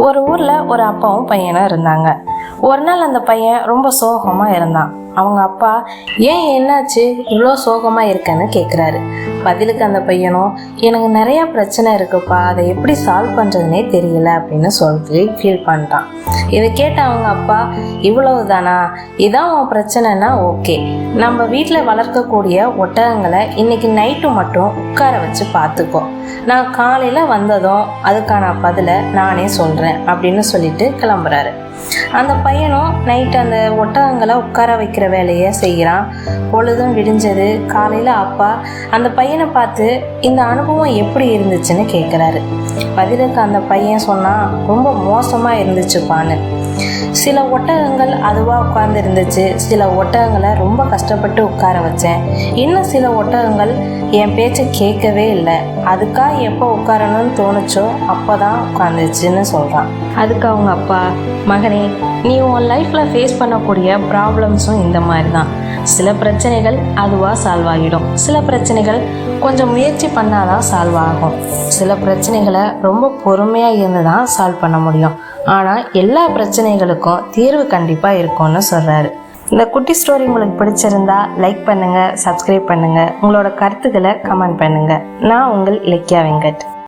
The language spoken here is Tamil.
ஒரு ஊரில் ஒரு அப்பாவும் பையனும் இருந்தாங்க. ஒரு நாள் அந்த பையன் ரொம்ப சோகமாக இருந்தான். அவங்க அப்பா, ஏன் என்னாச்சு இவ்வளோ சோகமாக இருக்கேன்னு கேட்குறாரு. பதிலுக்கு அந்த பையனும், எனக்கு நிறையா பிரச்சனை இருக்குப்பா, அதை எப்படி சால்வ் பண்ணுறதுனே தெரியல அப்படின்னு சொல்லி ஃபீல் பண்ணுறான். இதை கேட்ட அவங்க அப்பா, இவ்வளவு தானா, இதான் உன் பிரச்சனைனா ஓகே, நம்ம வீட்டில் வளர்க்கக்கூடிய ஒட்டகங்களை இன்னைக்கு நைட்டு மட்டும் உட்கார வச்சு பார்த்துக்கோ, நான் காலையில் வந்ததும் அதுக்கான பதிலை நானே சொல்கிறேன் அப்படின்னு சொல்லிட்டு கிளம்புறாரு. அந்த பையனும் நைட்டு அந்த ஒட்டகங்களை உட்கார வைக்கிற வேலையை செய்கிறான். பொழுதும் விடிஞ்சது. காலையில் அப்பா அந்த பையனை பார்த்து இந்த அனுபவம் எப்படி இருந்துச்சுன்னு கேட்குறாரு. பதிலுக்கு அந்த பையன் சொன்னான், ரொம்ப மோசமாக இருந்துச்சுப்பான்னு. சில ஒட்டகங்கள் அதுவாக உட்கார்ந்து இருந்துச்சு, சில ஒட்டகங்களை ரொம்ப கஷ்டப்பட்டு உட்கார வச்சேன், இன்னும் சில ஒட்டகங்கள் என் பேச்சை கேட்கவே இல்லை, அதுக்காக எப்போ உட்காரணும்னு தோணுச்சோ அப்போ தான் உட்காந்துச்சுன்னு சொல்கிறான். அதுக்கு அவங்க அப்பா, மகனே, நீ உன் லைஃப்பில் ஃபேஸ் பண்ணக்கூடிய ப்ராப்ளம்ஸும் இந்த மாதிரி தான். சில பிரச்சனைகள் அதுவாக சால்வ் ஆகிடும், சில பிரச்சனைகள் கொஞ்சம் முயற்சி பண்ணாதான் சால்வ் ஆகும், சில பிரச்சனைகளை ரொம்ப பொறுமையாக இருந்து தான் சால்வ் பண்ண முடியும், ஆனால் எல்லா பிரச்சனைகளுக்கும் தீர்வு கண்டிப்பாக இருக்கும்னு சொல்கிறாரு. இந்த குட்டி ஸ்டோரி உங்களுக்கு பிடிச்சிருந்தா லைக் பண்ணுங்கள், சப்ஸ்கிரைப் பண்ணுங்கள், உங்களோட கருத்துக்களை கமெண்ட் பண்ணுங்கள். நான் உங்கள் இலக்கியா வெங்கட்.